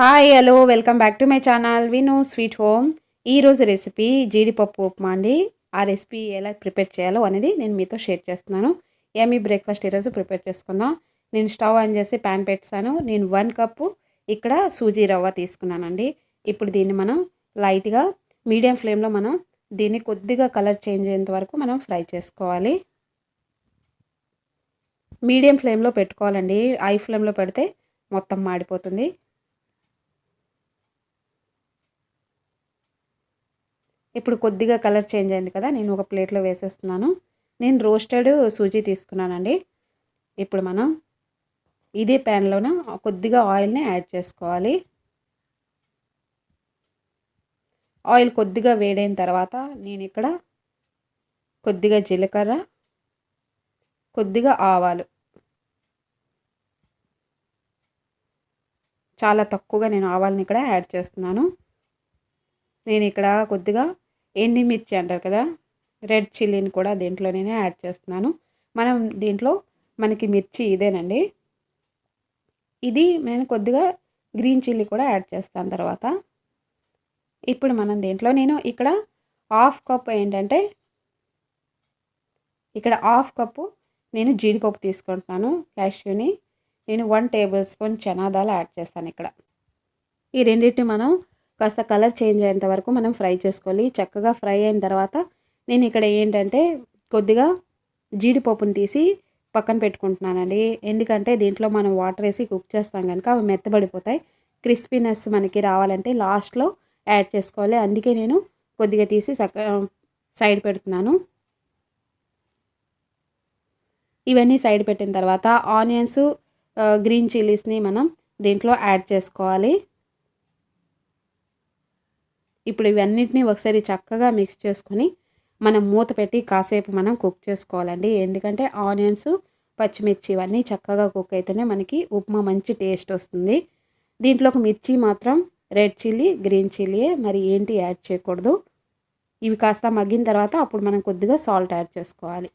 Hi hello welcome back to my channel విను sweet home. ఈరోజు recipe జీడిపప్పు ఉప్మా అండి. ఆ రెసిపీ ఎలా ప్రిపేర్ చేయాలో అనేది నేను మీతో షేర్ చేస్తున్నాను. ఏమీ బ్రేక్ఫాస్ట్ ఈరోజు ప్రిపేర్ చేసుకుందాం. నేను స్టవ్ ఆన్ చేసి ప్యాన్ పెట్టాను. నేను 1 కప్పు ఇక్కడ సూజీ రవ్వ తీసుకున్నానండి. ఇప్పుడు దీన్ని మనం లైట్గా మీడియం ఫ్లేమ్లో మనం దీన్ని కొద్దిగా కలర్ చేంజ్ అయ్యేంత వరకు మనం ఫ్రై చేసుకోవాలి. మీడియం ఫ్లేమ్లో పెట్టుకోవాలండి. హై ఫ్లేమ్లో పెడితే మొత్తం మాడిపోతుంది. ఇప్పుడు కొద్దిగా కలర్ చేంజ్ అయింది కదా, నేను ఒక ప్లేట్లో వేసేస్తున్నాను. నేను రోస్టెడ్ సూజీ తీసుకున్నానండి. ఇప్పుడు మనం ఇదే ప్యాన్లోన కొద్దిగా ఆయిల్ని యాడ్ చేసుకోవాలి. ఆయిల్ కొద్దిగా వేడైన తర్వాత నేను ఇక్కడ కొద్దిగా జీలకర్ర, కొద్దిగా ఆవాలు, చాలా తక్కువగా నేను ఆవాలని ఇక్కడ యాడ్ చేస్తున్నాను. నేను ఇక్కడ కొద్దిగా ఎండిమిర్చి అంటారు కదా, రెడ్ చిల్లీని కూడా దీంట్లో నేను యాడ్ చేస్తున్నాను. మనం దీంట్లో మనకి మిర్చి ఇదేనండి. ఇది నేను కొద్దిగా గ్రీన్ చిల్లీ కూడా యాడ్ చేస్తాను తర్వాత. ఇప్పుడు మనం దీంట్లో నేను ఇక్కడ హాఫ్ కప్ ఏంటంటే ఇక్కడ హాఫ్ కప్పు నేను జీడిపప్పు తీసుకుంటున్నాను. క్యాష్యూని నేను 1 టేబుల్ స్పూన్ చనాదాలు యాడ్ చేస్తాను ఇక్కడ. ఈ రెండింటిని మనం కాస్త కలర్ చేంజ్ అయ్యేంత వరకు మనం ఫ్రై చేసుకోవాలి. చక్కగా ఫ్రై అయిన తర్వాత నేను ఇక్కడ ఏంటంటే కొద్దిగా జీడిపప్పును తీసి పక్కన పెట్టుకుంటున్నానండి. ఎందుకంటే దీంట్లో మనం వాటర్ వేసి కుక్ చేస్తాం కనుక అవి మెత్తబడిపోతాయి. క్రిస్పీనెస్ మనకి రావాలంటే లాస్ట్లో యాడ్ చేసుకోవాలి. అందుకే నేను కొద్దిగా తీసి సైడ్ పెడుతున్నాను. ఇవన్నీ సైడ్ పెట్టిన తర్వాత ఆనియన్స్, గ్రీన్ చిల్లీస్ని మనం దీంట్లో యాడ్ చేసుకోవాలి. ఇప్పుడు ఇవన్నిటిని ఒకసారి చక్కగా మిక్స్ చేసుకొని మనం మూత పెట్టి కాసేపు మనం కుక్ చేసుకోవాలండి. ఎందుకంటే ఆనియన్స్, పచ్చిమిర్చి ఇవన్నీ చక్కగా కుక్ అయితేనే మనకి ఉప్మా మంచి టేస్ట్ వస్తుంది. దీంట్లోకి మిర్చి మాత్రం రెడ్ చిల్లీ, గ్రీన్ చిల్లీయే, మరి ఏంటి యాడ్ చేయకూడదు. ఇవి కాస్త మగ్గిన తర్వాత అప్పుడు మనం కొద్దిగా సాల్ట్ యాడ్ చేసుకోవాలి.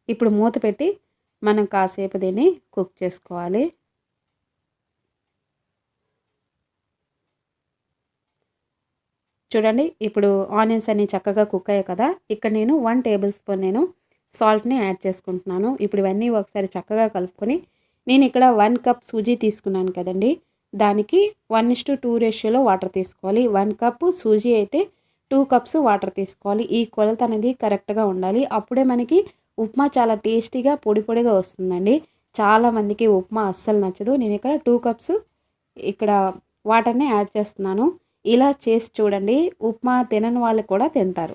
ఇప్పుడు మూత పెట్టి మనం కాసేపు దీన్ని కుక్ చేసుకోవాలి. చూడండి, ఇప్పుడు ఆనియన్స్ అన్నీ చక్కగా కుక్ అయ్యాయి కదా, ఇక్కడ నేను 1 టేబుల్ స్పూన్ నేను సాల్ట్ని యాడ్ చేసుకుంటున్నాను. ఇప్పుడు ఇవన్నీ ఒకసారి చక్కగా కలుపుకొని నేను ఇక్కడ 1 కప్ సూజీ తీసుకున్నాను కదండి, దానికి 1:2 రేషియోలో వాటర్ తీసుకోవాలి. 1 కప్పు సూజీ అయితే 2 కప్స్ వాటర్ తీసుకోవాలి. ఈ కొలత అనేది కరెక్ట్గా ఉండాలి. అప్పుడే మనకి ఉప్మా చాలా టేస్టీగా పొడి పొడిగా వస్తుందండి. చాలామందికి ఉప్మా అస్సలు నచ్చదు. నేను ఇక్కడ 2 కప్స్ ఇక్కడ వాటర్ని యాడ్ చేస్తున్నాను. ఇలా చేసి చూడండి, ఉప్మా తినని వాళ్ళు కూడా తింటారు.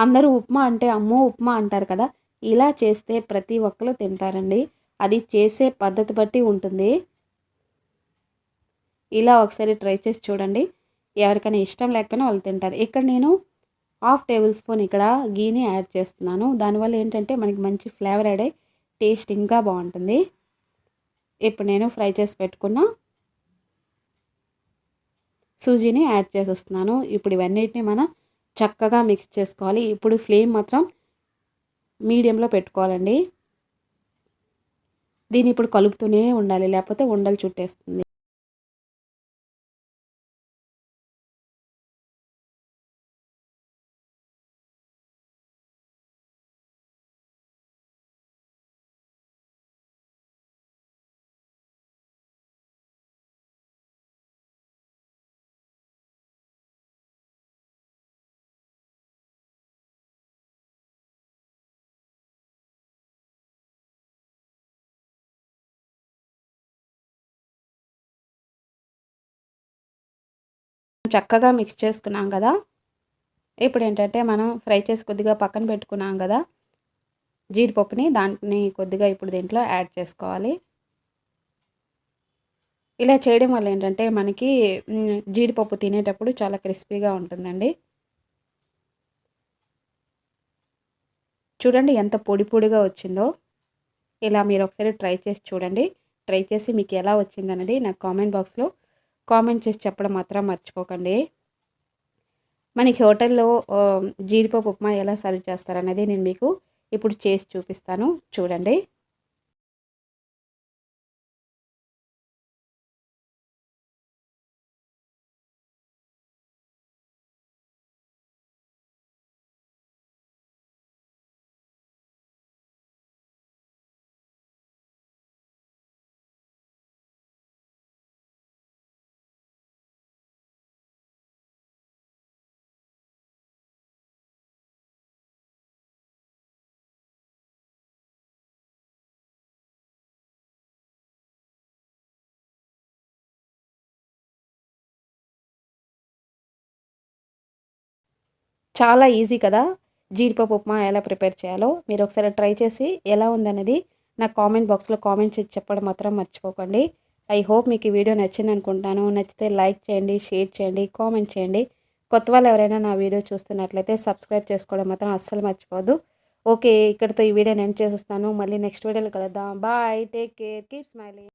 అందరూ ఉప్మా అంటే అమ్మో ఉప్మా అంటారు కదా, ఇలా చేస్తే ప్రతి ఒక్కరు తింటారండి. అది చేసే పద్ధతి బట్టి ఉంటుంది. ఇలా ఒకసారి ట్రై చేసి చూడండి. ఎవరికైనా ఇష్టం లేకపోయినా వాళ్ళు తింటారు. ఇక్కడ నేను 1/2 టేబుల్ స్పూన్ ఇక్కడ గీని యాడ్ చేస్తున్నాను. దానివల్ల ఏంటంటే మనకి మంచి ఫ్లేవర్ యాడ్ అయ్యి టేస్ట్ ఇంకా బాగుంటుంది. ఇప్పుడు నేను ఫ్రై చేసి పెట్టుకున్న సూజీని యాడ్ చేసేస్తున్నాను. ఇప్పుడు ఇవన్నిటిని మనం చక్కగా మిక్స్ చేసుకోవాలి. ఇప్పుడు ఫ్లేమ్ మాత్రం మీడియంలో పెట్టుకోవాలండి. దీన్ని ఇప్పుడు కలుపుతూనే ఉండాలి, లేకపోతే ఉండలు చుట్టేస్తుంది. చక్కగా మిక్స్ చేసుకున్నాం కదా, ఇప్పుడు ఏంటంటే మనం ఫ్రై చేసి కొద్దిగా పక్కన పెట్టుకున్నాం కదా జీడిపప్పుని, దాంట్ని కొద్దిగా ఇప్పుడు దీంట్లో యాడ్ చేసుకోవాలి. ఇలా చేయడం వల్ల ఏంటంటే మనకి జీడిపప్పు తినేటప్పుడు చాలా క్రిస్పీగా ఉంటుందండి. చూడండి ఎంత పొడి పొడిగా వచ్చిందో. ఇలా మీరు ఒకసారి ట్రై చేసి చూడండి. ట్రై చేసి మీకు ఎలా వచ్చిందనేది నాకు కామెంట్ బాక్స్లో కామెంట్ చేసి చెప్పడం మాత్రం మర్చిపోకండి. మనకి హోటల్లో జీడిపప్పు ఉప్మా ఎలా సర్వ్ చేస్తారనేది నేను మీకు ఇప్పుడు చేసి చూపిస్తాను, చూడండి. చాలా ఈజీ కదా! జీడిపప్పు ఉప్మా ఎలా ప్రిపేర్ చేయాలో మీరు ఒకసారి ట్రై చేసి ఎలా ఉందనేది నాకు కామెంట్ బాక్స్‌లో కామెంట్ చేసి చెప్పడం మాత్రం మర్చిపోకండి. ఐ హోప్ మీకు ఈ వీడియో నచ్చిందనుకుంటాను. నచ్చితే లైక్ చేయండి, షేర్ చేయండి, కామెంట్ చేయండి. కొత్త వాళ్ళు ఎవరైనా నా వీడియో చూస్తున్నట్లయితే సబ్స్క్రైబ్ చేసుకోవడం మాత్రం అస్సలు మర్చిపోవద్దు. ఓకే. ఇక్కడితో ఈ వీడియోని ఎండ్ చేసేస్తాను. మళ్ళీ నెక్స్ట్ వీడియోలో కలుద్దాం. Bye. Take care. Keep smiling.